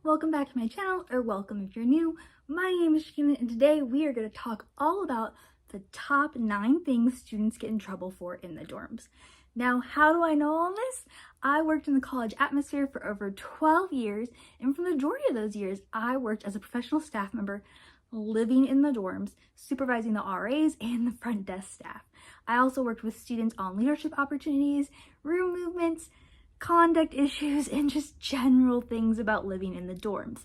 Welcome back to my channel, or welcome if you're new. My name is Shakina, and today we are going to talk all about the top 9 things students get in trouble for in the dorms. Now, how do I know all this? I worked in the college atmosphere for over 12 years, and for the majority of those years, I worked as a professional staff member living in the dorms, supervising the RAs and the front desk staff. I also worked with students on leadership opportunities, room movements, conduct issues, and just general things about living in the dorms.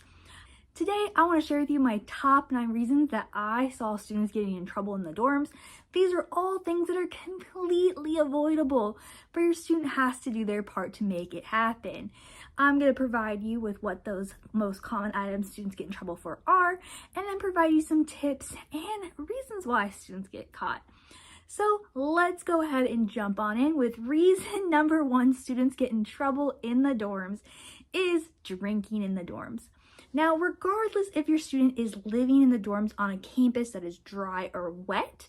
Today, I want to share with you my top 9 reasons that I saw students getting in trouble in the dorms. These are all things that are completely avoidable, but your student has to do their part to make it happen. I'm going to provide you with what those most common items students get in trouble for are, and then provide you some tips and reasons why students get caught. So let's go ahead and jump on in with reason number 1 students get in trouble in the dorms is drinking in the dorms. Now, regardless if your student is living in the dorms on a campus that is dry or wet,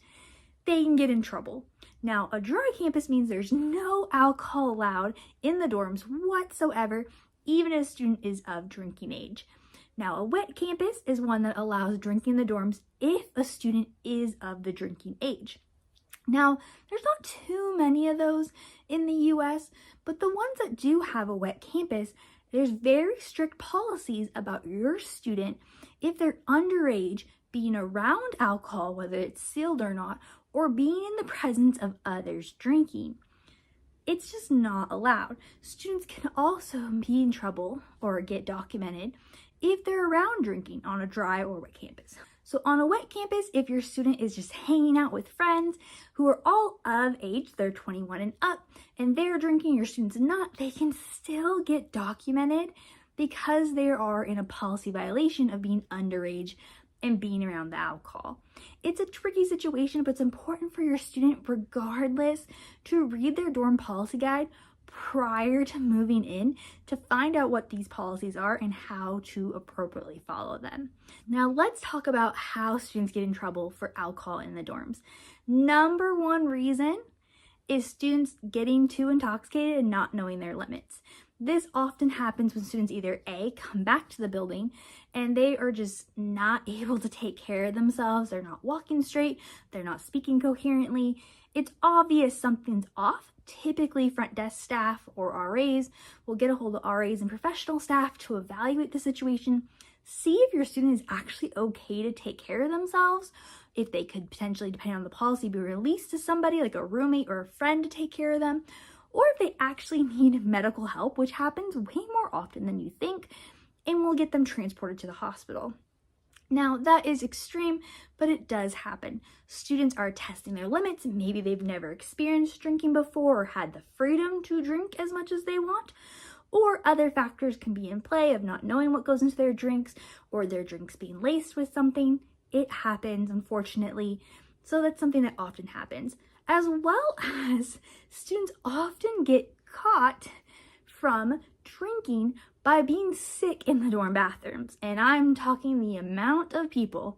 they can get in trouble. Now, a dry campus means there's no alcohol allowed in the dorms whatsoever, even if a student is of drinking age. Now, a wet campus is one that allows drinking in the dorms if a student is of the drinking age. Now, there's not too many of those in the US, but the ones that do have a wet campus, there's very strict policies about your student, if they're underage, being around alcohol, whether it's sealed or not, or being in the presence of others drinking. It's just not allowed. Students can also be in trouble or get documented if they're around drinking on a dry or wet campus. So on a wet campus, if your student is just hanging out with friends who are all of age, they're 21 and up, and they're drinking, your student's not, they can still get documented because they are in a policy violation of being underage and being around the alcohol. It's a tricky situation, but it's important for your student, regardless, to read their dorm policy guide prior to moving in to find out what these policies are and how to appropriately follow them. Now let's talk about how students get in trouble for alcohol in the dorms. Number 1 reason is students getting too intoxicated and not knowing their limits. This often happens when students either A, come back to the building and they are just not able to take care of themselves, they're not walking straight, they're not speaking coherently, it's obvious something's off. Typically, front desk staff or RAs will get a hold of RAs and professional staff to evaluate the situation, see if your student is actually okay to take care of themselves, if they could potentially, depending on the policy, be released to somebody like a roommate or a friend to take care of them, or if they actually need medical help, which happens way more often than you think, and we'll get them transported to the hospital. Now, that is extreme, but it does happen. Students are testing their limits. Maybe they've never experienced drinking before or had the freedom to drink as much as they want, or other factors can be in play of not knowing what goes into their drinks or their drinks being laced with something. It happens, unfortunately, so that's something that often happens. As well as students often get caught from drinking by being sick in the dorm bathrooms. And I'm talking the amount of people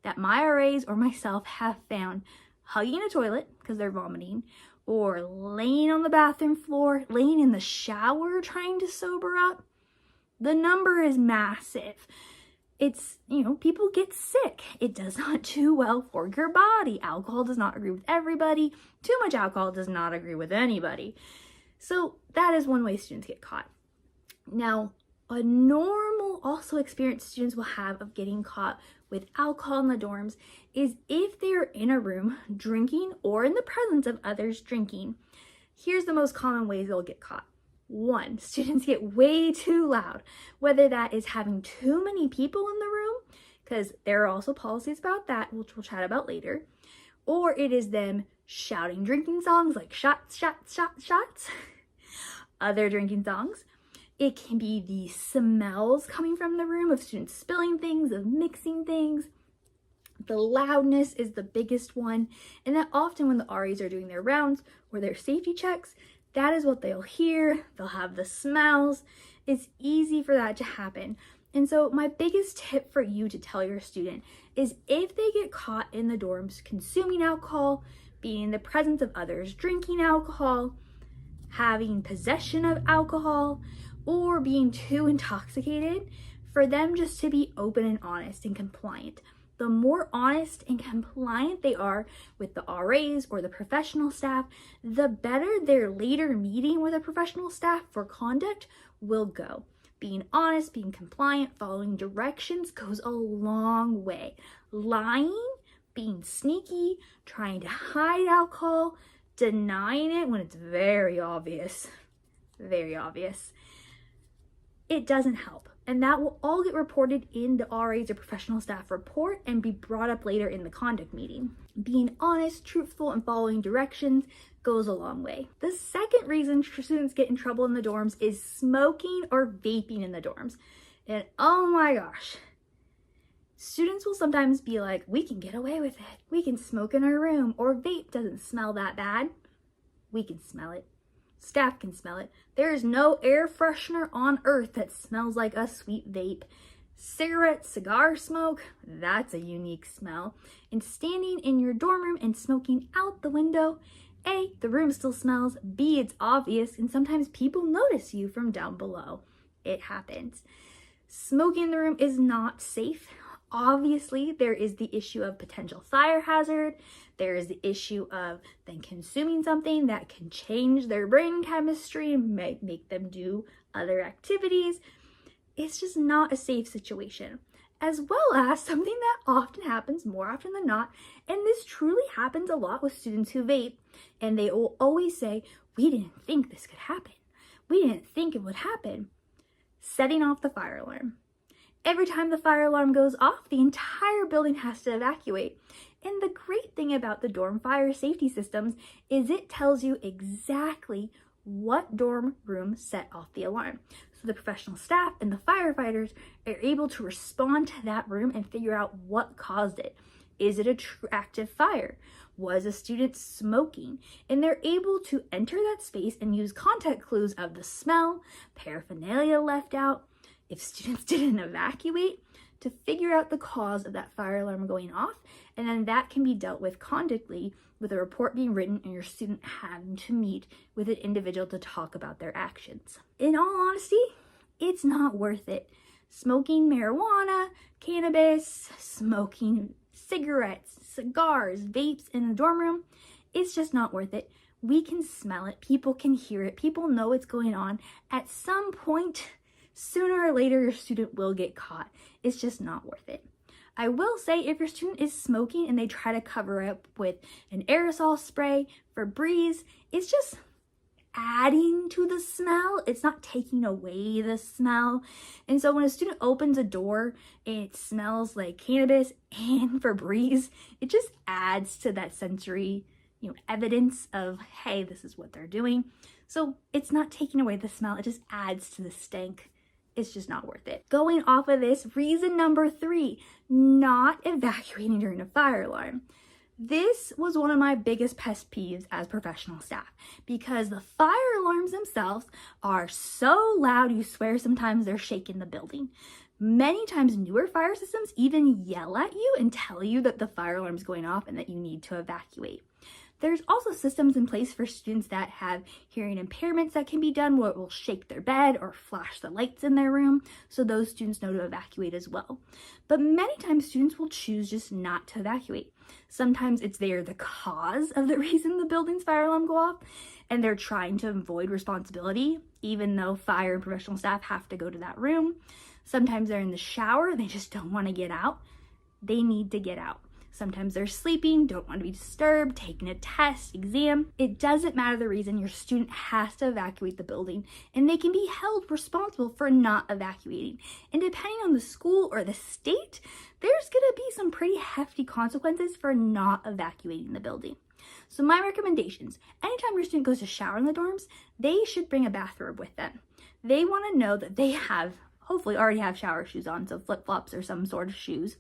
that my RAs or myself have found hugging a toilet because they're vomiting, or laying on the bathroom floor, laying in the shower trying to sober up. The number is massive. It's, people get sick. It does not do well for your body. Alcohol does not agree with everybody. Too much alcohol does not agree with anybody. So that is one way students get caught. Now, a normal also experience students will have of getting caught with alcohol in the dorms is if they are in a room drinking or in the presence of others drinking. Here's the most common ways they'll get caught. 1, students get way too loud, whether that is having too many people in the room, because there are also policies about that, which we'll chat about later, or it is them shouting drinking songs like shots, shots, shots, shots, other drinking songs. It can be the smells coming from the room of students spilling things, of mixing things. The loudness is the biggest one, and that often when the RAs are doing their rounds or their safety checks, that is what they'll hear. They'll have the smells. It's easy for that to happen. And so my biggest tip for you to tell your student is if they get caught in the dorms consuming alcohol, being in the presence of others drinking alcohol, having possession of alcohol, or being too intoxicated, for them just to be open and honest and compliant. The more honest and compliant they are with the RAs or the professional staff, the better their later meeting with a professional staff for conduct will go. Being honest, being compliant, following directions goes a long way. Lying, being sneaky, trying to hide alcohol, denying it when it's very obvious, it doesn't help. And that will all get reported in the RA's or professional staff report and be brought up later in the conduct meeting. Being honest, truthful, and following directions goes a long way. The second reason students get in trouble in the dorms is smoking or vaping in the dorms. And oh my gosh, students will sometimes be like, we can get away with it. We can smoke in our room, or vape doesn't smell that bad. We can smell it. Staff can smell it. There is no air freshener on earth that smells like a sweet vape. Cigarette, cigar smoke, that's a unique smell. And standing in your dorm room and smoking out the window, A, the room still smells, B, it's obvious, and sometimes people notice you from down below. It happens. Smoking in the room is not safe. Obviously, there is the issue of potential fire hazard. There is the issue of them consuming something that can change their brain chemistry and make them do other activities. It's just not a safe situation. As well as something that often happens more often than not, and this truly happens a lot with students who vape, and they will always say, we didn't think this could happen. We didn't think it would happen. Setting off the fire alarm. Every time the fire alarm goes off, the entire building has to evacuate. And the great thing about the dorm fire safety systems is it tells you exactly what dorm room set off the alarm. So the professional staff and the firefighters are able to respond to that room and figure out what caused it. Is it a true active fire? Was a student smoking? And they're able to enter that space and use contact clues of the smell, paraphernalia left out, if students didn't evacuate, to figure out the cause of that fire alarm going off, and then that can be dealt with conductly with a report being written and your student having to meet with an individual to talk about their actions. In all honesty, it's not worth it. Smoking marijuana, cannabis, smoking cigarettes, cigars, vapes in the dorm room, it's just not worth it. We can smell it, people can hear it, people know what's going on. At some point, sooner or later, your student will get caught. It's just not worth it. I will say if your student is smoking and they try to cover up with an aerosol spray, Febreze, it's just adding to the smell. It's not taking away the smell. And so when a student opens a door and it smells like cannabis and Febreze, it just adds to that sensory, evidence of, hey, this is what they're doing. So it's not taking away the smell. It just adds to the stank. It's just not worth it. Going off of this, reason number 3, not evacuating during a fire alarm. This was one of my biggest pet peeves as professional staff because the fire alarms themselves are so loud you swear sometimes they're shaking the building. Many times newer fire systems even yell at you and tell you that the fire alarm is going off and that you need to evacuate. There's also systems in place for students that have hearing impairments that can be done where it will shake their bed or flash the lights in their room, so those students know to evacuate as well. But many times students will choose just not to evacuate. Sometimes it's they're the cause of the reason the building's fire alarm go off, and they're trying to avoid responsibility, even though fire and professional staff have to go to that room. Sometimes they're in the shower, they just don't want to get out. They need to get out. Sometimes they're sleeping, don't want to be disturbed, taking a test, exam. It doesn't matter the reason, your student has to evacuate the building and they can be held responsible for not evacuating. And depending on the school or the state, there's gonna be some pretty hefty consequences for not evacuating the building. So my recommendations, anytime your student goes to shower in the dorms, they should bring a bathrobe with them. They wanna know that they hopefully already have shower shoes on, so flip-flops or some sort of shoes,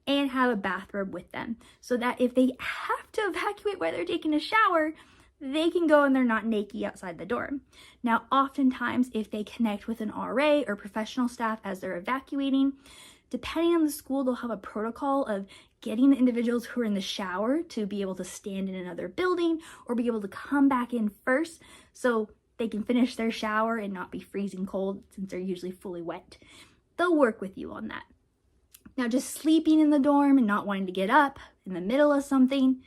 and have a bathrobe with them so that if they have to evacuate while they're taking a shower, they can go and they're not naked outside the dorm. Now, oftentimes, if they connect with an RA or professional staff as they're evacuating, depending on the school, they'll have a protocol of getting the individuals who are in the shower to be able to stand in another building or be able to come back in first so they can finish their shower and not be freezing cold since they're usually fully wet. they'll work with you on that. Now, just sleeping in the dorm and not wanting to get up in the middle of something,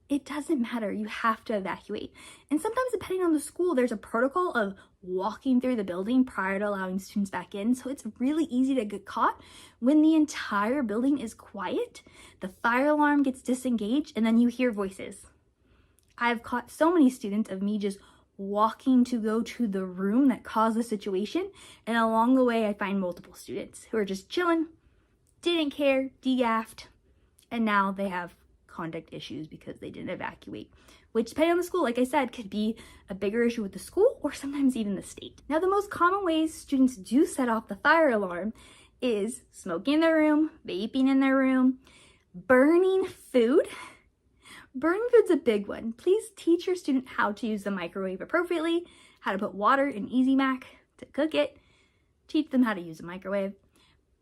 it doesn't matter. You have to evacuate. And sometimes, depending on the school, there's a protocol of walking through the building prior to allowing students back in. So it's really easy to get caught when the entire building is quiet, the fire alarm gets disengaged, and then you hear voices. I've caught so many students of me just walking to go to the room that caused the situation, and along the way I find multiple students who are just chilling, didn't care, de-gaffed, and now they have conduct issues because they didn't evacuate, which, depending on the school, like I said, could be a bigger issue with the school or sometimes even the state. Now, the most common ways students do set off the fire alarm is smoking in their room, vaping in their room, burning food. Burning food's a big one. Please teach your student how to use the microwave appropriately, how to put water in Easy Mac to cook it. Teach them how to use a microwave.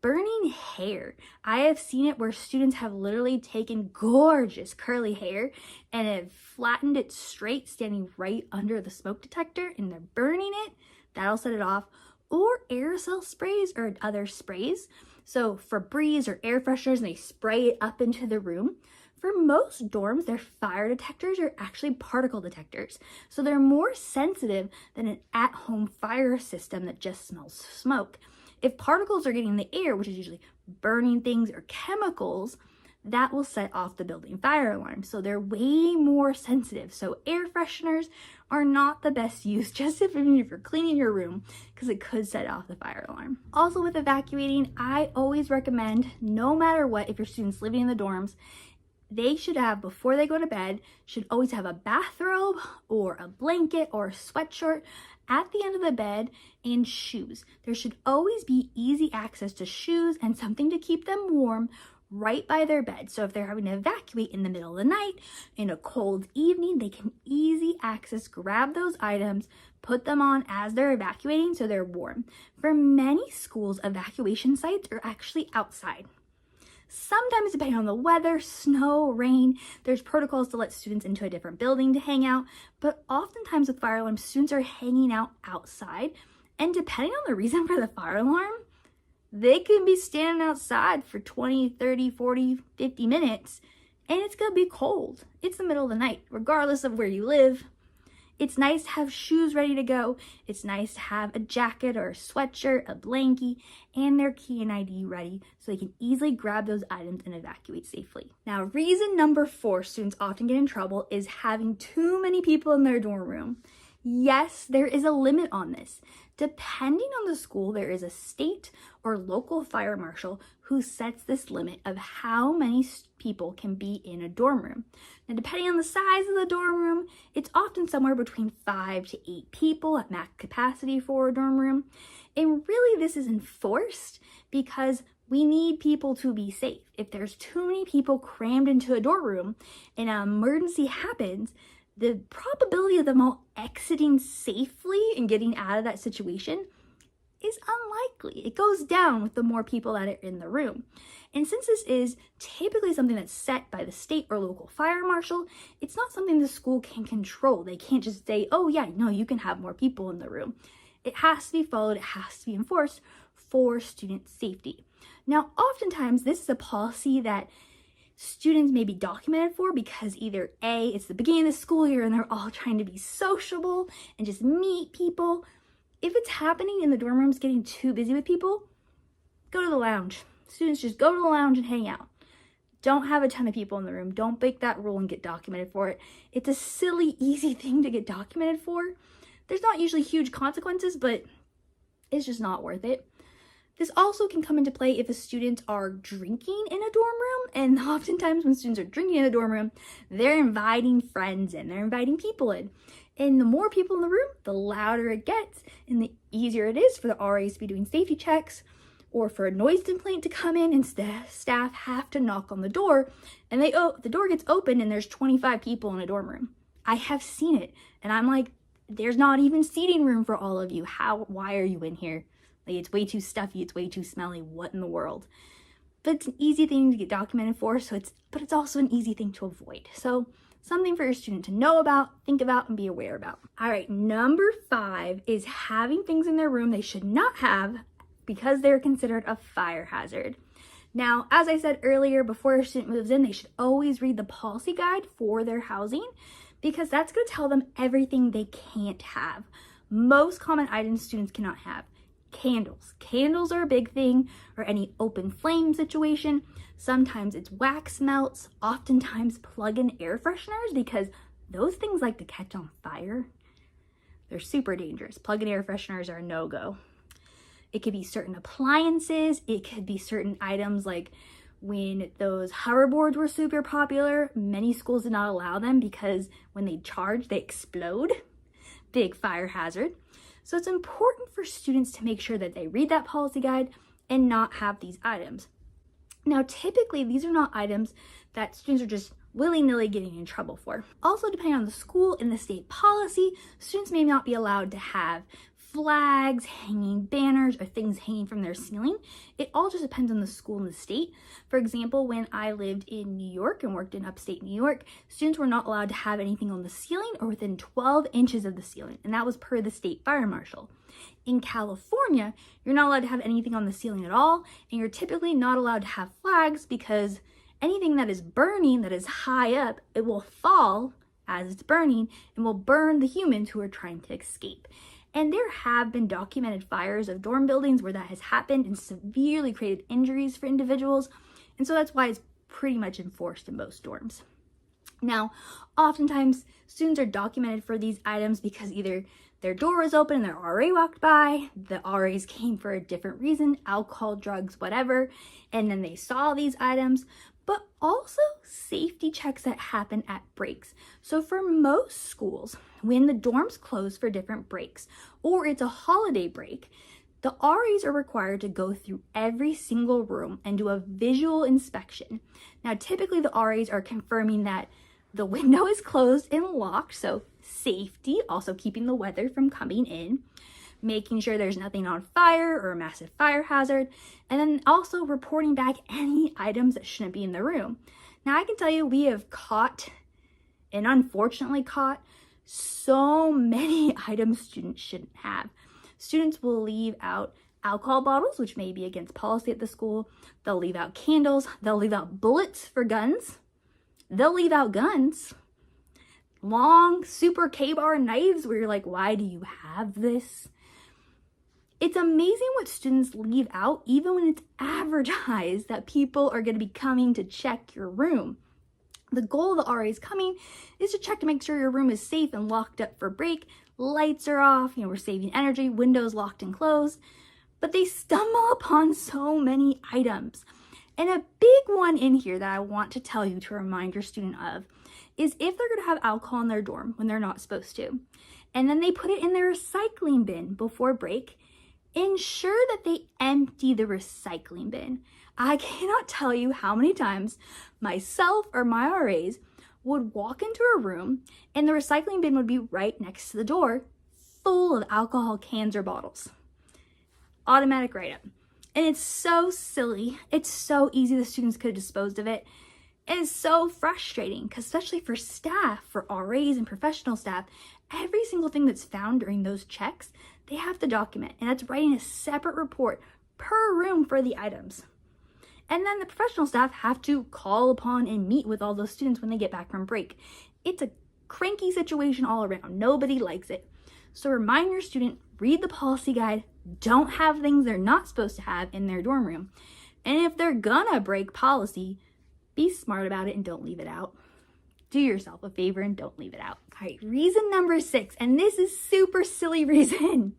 Burning hair. I have seen it where students have literally taken gorgeous curly hair and have flattened it straight, standing right under the smoke detector, and they're burning it. That'll set it off. Or aerosol sprays or other sprays. So Febreze or air fresheners, and they spray it up into the room. For most dorms, their fire detectors are actually particle detectors. So they're more sensitive than an at-home fire system that just smells smoke. If particles are getting in the air, which is usually burning things or chemicals, that will set off the building fire alarm. So they're way more sensitive. So air fresheners are not the best use, just if you're cleaning your room, because it could set off the fire alarm. Also, with evacuating, I always recommend, no matter what, if your student's living in the dorms, they should have, before they go to bed, should always have a bathrobe or a blanket or a sweatshirt at the end of the bed, and shoes. There should always be easy access to shoes and something to keep them warm right by their bed. So if they're having to evacuate in the middle of the night, in a cold evening, they can easy access, grab those items, put them on as they're evacuating so they're warm. For many schools, evacuation sites are actually outside. Sometimes, depending on the weather, snow, rain, there's protocols to let students into a different building to hang out, but oftentimes with fire alarms, students are hanging out outside, and depending on the reason for the fire alarm, they can be standing outside for 20, 30, 40, 50 minutes, and it's gonna be cold. It's the middle of the night, regardless of where you live. It's nice to have shoes ready to go. It's nice to have a jacket or a sweatshirt, a blankie, and their key and ID ready so they can easily grab those items and evacuate safely. Now, reason number 4 students often get in trouble is having too many people in their dorm room. Yes, there is a limit on this. Depending on the school, there is a state or local fire marshal who sets this limit of how many people can be in a dorm room. Now, depending on the size of the dorm room, it's often somewhere between 5 to 8 people at max capacity for a dorm room. And really, this is enforced because we need people to be safe. If there's too many people crammed into a dorm room and an emergency happens, the probability of them all exiting safely and getting out of that situation is unlikely. It goes down with the more people that are in the room. And since this is typically something that's set by the state or local fire marshal, it's not something the school can control. They can't just say, oh yeah, no, you can have more people in the room. It has to be followed, it has to be enforced for student safety. Now, oftentimes this is a policy that students may be documented for because either A, it's the beginning of the school year and they're all trying to be sociable and just meet people. If it's happening and the dorm room's getting too busy with people, go to the lounge. Students just go to the lounge and hang out. Don't have a ton of people in the room. Don't break that rule and get documented for it. It's a silly, easy thing to get documented for. There's not usually huge consequences, but it's just not worth it. This also can come into play if the students are drinking in a dorm room, and oftentimes when students are drinking in a dorm room, they're inviting friends in, they're inviting people in. And the more people in the room, the louder it gets, and the easier it is for the RAs to be doing safety checks, or for a noise complaint to come in, and staff have to knock on the door, and the door gets open and there's 25 people in a dorm room. I have seen it, and I'm like, there's not even seating room for all of you. Why are you in here? Like, it's way too stuffy, it's way too smelly, what in the world? But it's an easy thing to get documented for, but it's also an easy thing to avoid. So something for your student to know about, think about, and be aware about. All right, number 5 is having things in their room they should not have because they're considered a fire hazard. Now, as I said earlier, before a student moves in, they should always read the policy guide for their housing because that's going to tell them everything they can't have. Most common items students cannot have. Candles. Candles are a big thing, or any open flame situation. Sometimes it's wax melts, oftentimes plug-in air fresheners because those things like to catch on fire. They're super dangerous. Plug-in air fresheners are a no-go. It could be certain appliances. It could be certain items like when those hoverboards were super popular, many schools did not allow them because when they charge, they explode. Big fire hazard. So it's important for students to make sure that they read that policy guide and not have these items. Now, typically, these are not items that students are just willy-nilly getting in trouble for. Also, depending on the school and the state policy, students may not be allowed to have flags, hanging banners, or things hanging from their ceiling. It all just depends on the school and the state. For example, when I lived in New York and worked in upstate New York, students were not allowed to have anything on the ceiling or within 12 inches of the ceiling, and that was per the state fire marshal. In California, you're not allowed to have anything on the ceiling at all, and you're typically not allowed to have flags because anything that is burning, that is high up, it will fall as it's burning and will burn the humans who are trying to escape. And there have been documented fires of dorm buildings where that has happened and severely created injuries for individuals. And so that's why it's pretty much enforced in most dorms. Now, oftentimes students are documented for these items because either their door was open and their RA walked by, the RAs came for a different reason, alcohol, drugs, whatever, and then they saw these items, but also safety checks that happen at breaks. So for most schools, when the dorms close for different breaks, or it's a holiday break, the RAs are required to go through every single room and do a visual inspection. Now, typically the RAs are confirming that the window is closed and locked, so safety, also keeping the weather from coming in, making sure there's nothing on fire or a massive fire hazard, and then also reporting back any items that shouldn't be in the room. Now, I can tell you we have caught, and unfortunately caught, so many items students shouldn't have. Students will leave out alcohol bottles, which may be against policy at the school. They'll leave out candles. They'll leave out bullets for guns. They'll leave out guns. Long super K-bar knives where you're like, why do you have this? It's amazing what students leave out even when it's advertised that people are going to be coming to check your room. The goal of the RAs coming is to check to make sure your room is safe and locked up for break. Lights are off, we're saving energy, windows locked and closed. But they stumble upon so many items. And a big one in here that I want to tell you to remind your student of is if they're going to have alcohol in their dorm when they're not supposed to, and then they put it in their recycling bin before break, ensure that they empty the recycling bin. I cannot tell you how many times myself or my RAs would walk into a room and the recycling bin would be right next to the door, full of alcohol cans or bottles. Automatic write-up. And it's so silly. It's so easy the students could have disposed of it. And it's so frustrating because especially for staff, for RAs and professional staff, every single thing that's found during those checks, they have to document. And that's writing a separate report per room for the items. And then the professional staff have to call upon and meet with all those students when they get back from break. It's a cranky situation all around. Nobody likes it. So remind your student, read the policy guide, don't have things they're not supposed to have in their dorm room. And if they're gonna break policy, be smart about it and don't leave it out. Do yourself a favor and don't leave it out. All right, reason number 6, and this is super silly reason,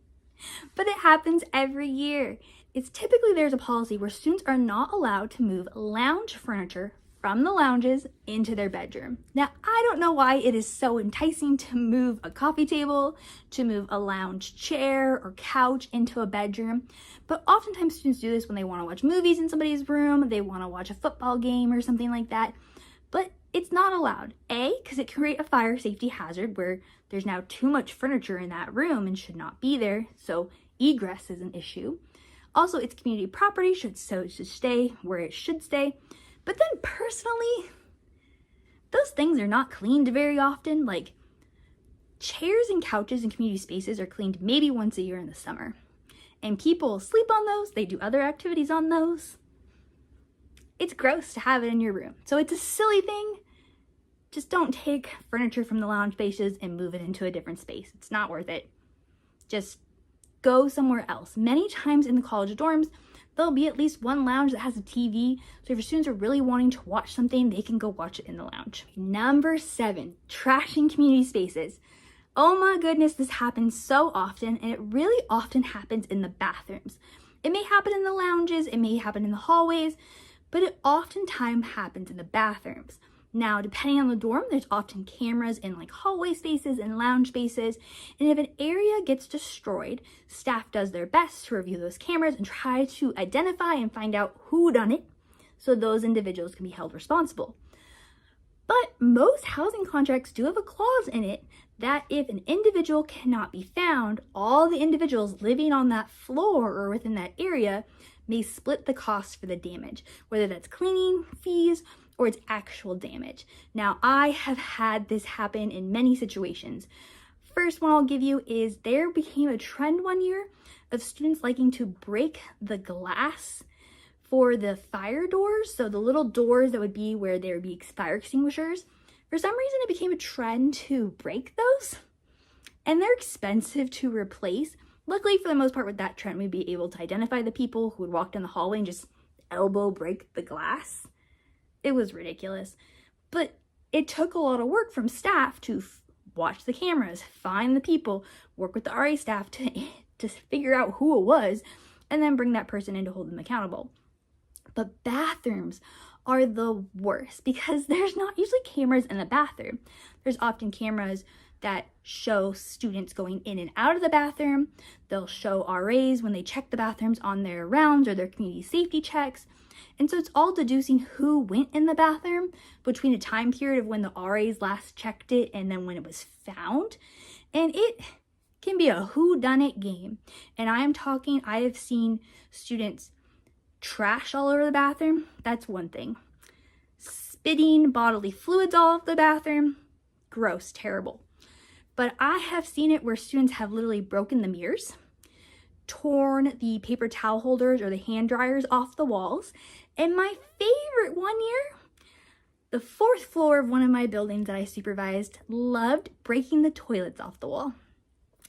but it happens every year. It's typically there's a policy where students are not allowed to move lounge furniture from the lounges into their bedroom. Now, I don't know why it is so enticing to move a coffee table, to move a lounge chair or couch into a bedroom, but oftentimes students do this when they want to watch movies in somebody's room, they want to watch a football game or something like that, but it's not allowed. A, because it can create a fire safety hazard where there's now too much furniture in that room and should not be there, so egress is an issue. Also, it's community property, should stay where it should stay. But then personally, those things are not cleaned very often. Like chairs and couches in community spaces are cleaned maybe once a year in the summer. and people sleep on those, they do other activities on those. It's gross to have it in your room. So it's a silly thing. Just don't take furniture from the lounge spaces and move it into a different space. It's not worth it. Just go somewhere else. Many times in the college dorms, there'll be at least one lounge that has a TV. So if your students are really wanting to watch something, they can go watch it in the lounge. Number 7, trashing community spaces. Oh my goodness, this happens so often, and it really often happens in the bathrooms. It may happen in the lounges, it may happen in the hallways, but it oftentimes happens in the bathrooms. Now, depending on the dorm, there's often cameras in like hallway spaces and lounge spaces. And if an area gets destroyed, staff does their best to review those cameras and try to identify and find out who done it so those individuals can be held responsible. But most housing contracts do have a clause in it that if an individual cannot be found, all the individuals living on that floor or within that area may split the cost for the damage, whether that's cleaning fees or it's actual damage. Now, I have had this happen in many situations. First one I'll give you is there became a trend one year of students liking to break the glass for the fire doors. So the little doors that would be where there would be fire extinguishers. For some reason, it became a trend to break those, and they're expensive to replace. Luckily, for the most part, with that trend, we'd be able to identify the people who would walk down the hallway and just elbow break the glass. It was ridiculous, but it took a lot of work from staff to watch the cameras, find the people, work with the RA staff to figure out who it was, and then bring that person in to hold them accountable. But bathrooms are the worst because there's not usually cameras in the bathroom. There's often cameras that show students going in and out of the bathroom. They'll show RAs when they check the bathrooms on their rounds or their community safety checks. And so it's all deducing who went in the bathroom between a time period of when the RAs last checked it and then when it was found. And it can be a whodunit game. And I have seen students trash all over the bathroom. That's one thing. Spitting bodily fluids all over the bathroom. Gross, terrible. But I have seen it where students have literally broken the mirrors, torn the paper towel holders or the hand dryers off the walls. And my favorite one year, the 4th floor of one of my buildings that I supervised loved breaking the toilets off the wall.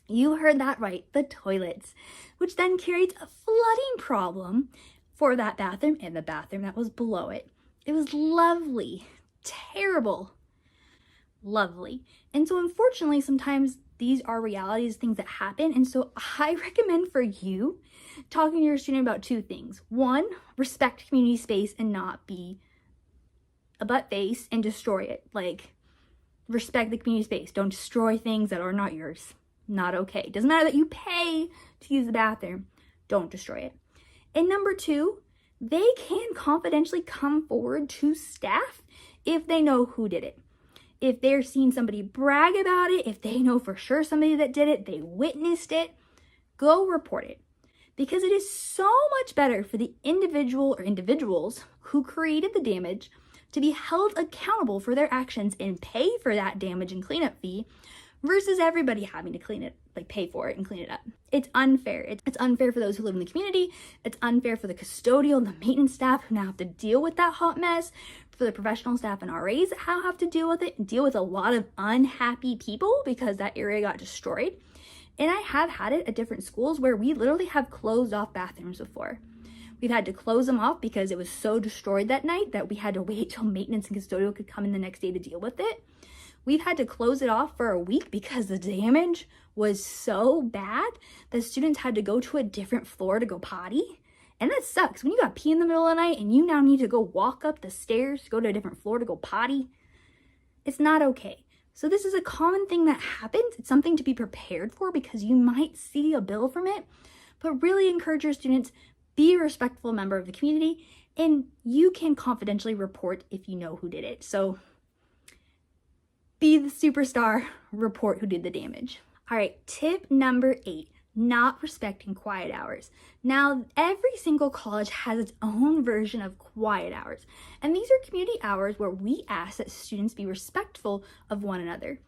You heard that right, the toilets, which then creates a flooding problem for that bathroom and the bathroom that was below it. It was lovely, terrible, lovely. And so unfortunately, sometimes these are realities, things that happen. And so I recommend for you talking to your student about 2 things. 1, respect community space and not be a butt face and destroy it. Like, respect the community space. Don't destroy things that are not yours. Not okay. Doesn't matter that you pay to use the bathroom. Don't destroy it. And number 2, they can confidentially come forward to staff if they know who did it. If they're seeing somebody brag about it, if they know for sure somebody that did it, they witnessed it, go report it. Because it is so much better for the individual or individuals who created the damage to be held accountable for their actions and pay for that damage and cleanup fee versus everybody having to clean it, like pay for it and clean it up. It's unfair. It's unfair for those who live in the community. It's unfair for the custodial and the maintenance staff who now have to deal with that hot mess, for the professional staff and RAs that have to deal with it and deal with a lot of unhappy people because that area got destroyed. And I have had it at different schools where we literally have closed off bathrooms before. We've had to close them off because it was so destroyed that night that we had to wait till maintenance and custodial could come in the next day to deal with it. We've had to close it off for a week because the damage was so bad that students had to go to a different floor to go potty. And that sucks. When you got pee in the middle of the night and you now need to go walk up the stairs to go to a different floor to go potty, it's not okay. So this is a common thing that happens. It's something to be prepared for because you might see a bill from it, but really encourage your students, be a respectful member of the community, and you can confidentially report if you know who did it. So be the superstar, report who did the damage. All right, tip number 8, not respecting quiet hours. Now, every single college has its own version of quiet hours, and these are community hours where we ask that students be respectful of one another.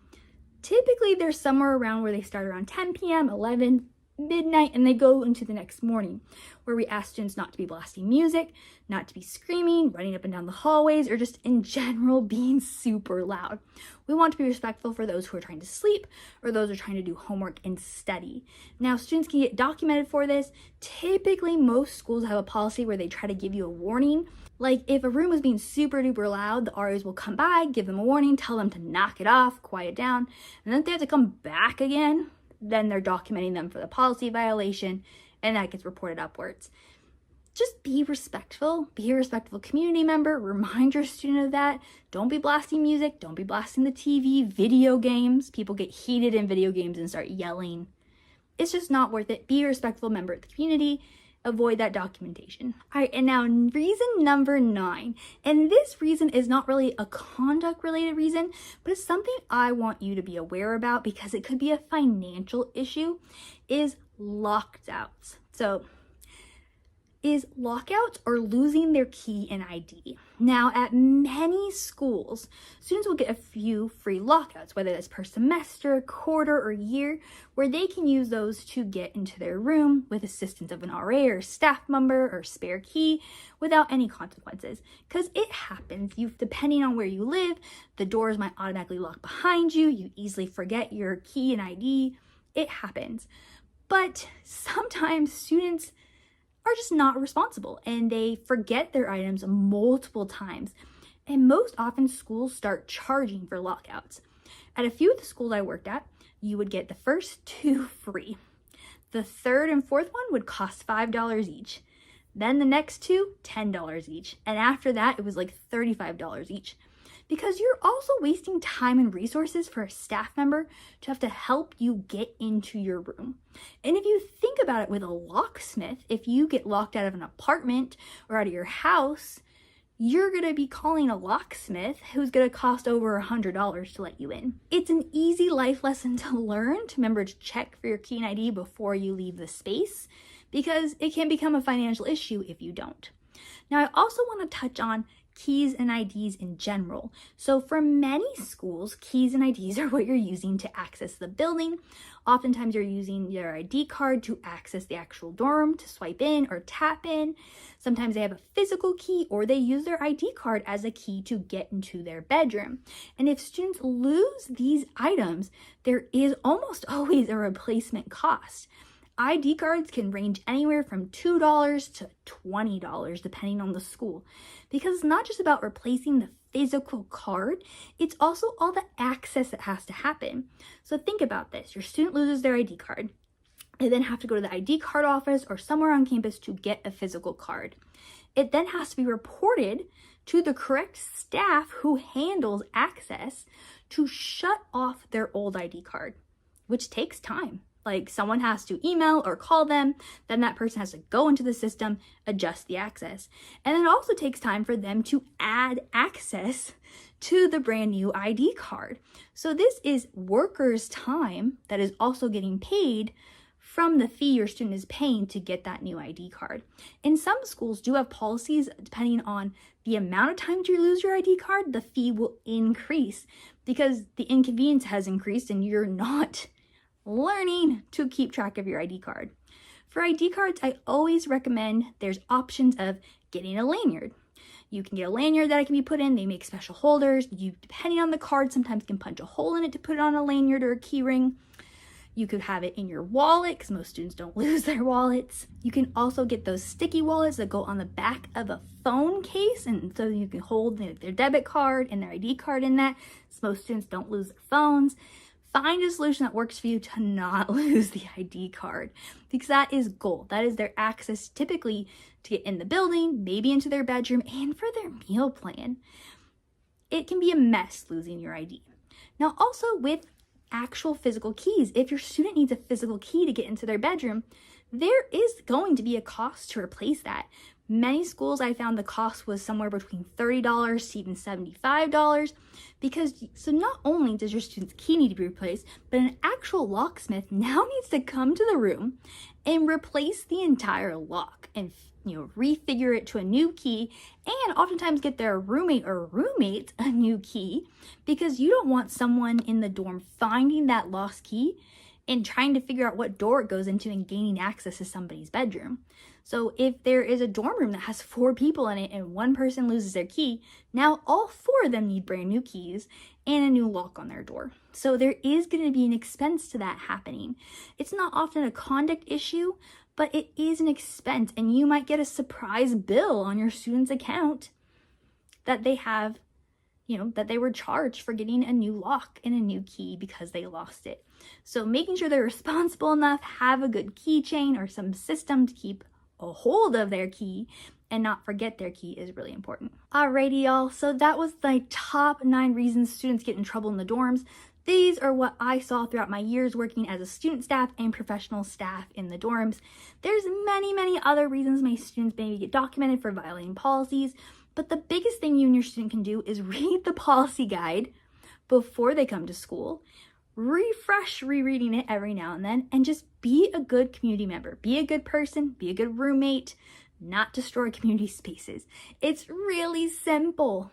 Typically, they're somewhere around where they start around 10 p.m., 11, midnight and they go into the next morning, where we ask students not to be blasting music, not to be screaming, running up and down the hallways, or just in general being super loud. We want to be respectful for those who are trying to sleep or those who are trying to do homework and study. Now, students can get documented for this. Typically, most schools have a policy where they try to give you a warning. Like if a room is being super duper loud, the RAs will come by, give them a warning, tell them to knock it off, quiet down, and then if they have to come back again, then they're documenting them for the policy violation, and that gets reported upwards. Just be respectful, be a respectful community member, remind your student of that. Don't be blasting music, don't be blasting the TV, video games. People get heated in video games and start yelling. It's just not worth it. Be a respectful member of the community. Avoid that documentation. All right, and now reason number 9. And this reason is not really a conduct related reason, but it's something I want you to be aware about because it could be a financial issue, is lockouts. So is lockouts or losing their key and ID. Now, at many schools, students will get a few free lockouts, whether that's per semester, quarter, or year, where they can use those to get into their room with assistance of an RA or staff member or spare key without any consequences. Because it happens. Depending on where you live, the doors might automatically lock behind you. You easily forget your key and ID. It happens. But sometimes students are just not responsible and they forget their items multiple times. And most often schools start charging for lockouts. At a few of the schools I worked at, you would get the first 2 free. The third and fourth one would cost $5 each. Then the next 2, $10 each. And after that, it was like $35 each. Because you're also wasting time and resources for a staff member to have to help you get into your room. And if you think about it with a locksmith, if you get locked out of an apartment or out of your house, you're going to be calling a locksmith who's going to cost over $100 to let you in. It's an easy life lesson to learn to remember to check for your key and ID before you leave the space, because it can become a financial issue if you don't. Now, I also want to touch on keys and IDs in general. So for many schools, keys and IDs are what you're using to access the building. Oftentimes you're using your ID card to access the actual dorm, to swipe in or tap in. Sometimes they have a physical key or they use their ID card as a key to get into their bedroom. And if students lose these items, there is almost always a replacement cost. ID cards can range anywhere from $2 to $20 depending on the school, because it's not just about replacing the physical card, it's also all the access that has to happen. So think about this. Your student loses their ID card. They then have to go to the ID card office or somewhere on campus to get a physical card. It then has to be reported to the correct staff who handles access to shut off their old ID card, which takes time. Like someone has to email or call them, then that person has to go into the system, adjust the access. And it also takes time for them to add access to the brand new ID card. So this is workers' time that is also getting paid from the fee your student is paying to get that new ID card. And some schools do have policies depending on the amount of times you lose your ID card, the fee will increase because the inconvenience has increased and you're not learning to keep track of your ID card. For ID cards, I always recommend there's options of getting a lanyard. You can get a lanyard that can be put in. They make special holders. You, depending on the card, sometimes can punch a hole in it to put it on a lanyard or a key ring. You could have it in your wallet because most students don't lose their wallets. You can also get those sticky wallets that go on the back of a phone case, and so you can hold their debit card and their ID card in that, so most students don't lose their phones. Find a solution that works for you to not lose the ID card, because that is gold. That is their access typically to get in the building, maybe into their bedroom, and for their meal plan. It can be a mess losing your ID. Now also with actual physical keys, if your student needs a physical key to get into their bedroom, there is going to be a cost to replace that. Many schools I found the cost was somewhere between $30 to even $75, because so not only does your student's key need to be replaced, but an actual locksmith now needs to come to the room and replace the entire lock and refigure it to a new key, and oftentimes get their roommate or roommates a new key, because you don't want someone in the dorm finding that lost key and trying to figure out what door it goes into and gaining access to somebody's bedroom. So if there is a dorm room that has 4 people in it and one person loses their key, now all 4 of them need brand new keys and a new lock on their door. So there is going to be an expense to that happening. It's not often a conduct issue, but it is an expense, and you might get a surprise bill on your student's account that they have, that they were charged for getting a new lock and a new key because they lost it. So making sure they're responsible enough, have a good keychain or some system to keep a hold of their key and not forget their key is really important. Alrighty, y'all. So that was the top 9 reasons students get in trouble in the dorms. These are what I saw throughout my years working as a student staff and professional staff in the dorms. There's many other reasons my students maybe get documented for violating policies, but the biggest thing you and your student can do is read the policy guide before they come to school, refresh rereading it every now and then, and just be a good community member. Be a good person, be a good roommate, not destroy community spaces. It's really simple.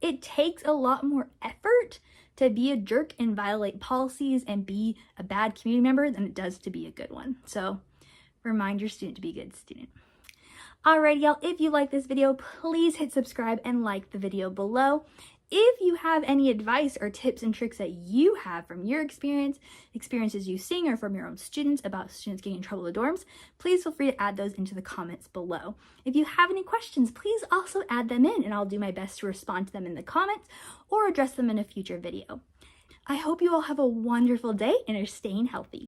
It takes a lot more effort to be a jerk and violate policies and be a bad community member than it does to be a good one. So remind your student to be a good student. Alright, y'all, if you like this video, please hit subscribe and like the video below. If you have any advice or tips and tricks that you have from your experiences you've seen, or from your own students about students getting in trouble in the dorms, please feel free to add those into the comments below. If you have any questions, please also add them in, and I'll do my best to respond to them in the comments or address them in a future video. I hope you all have a wonderful day and are staying healthy.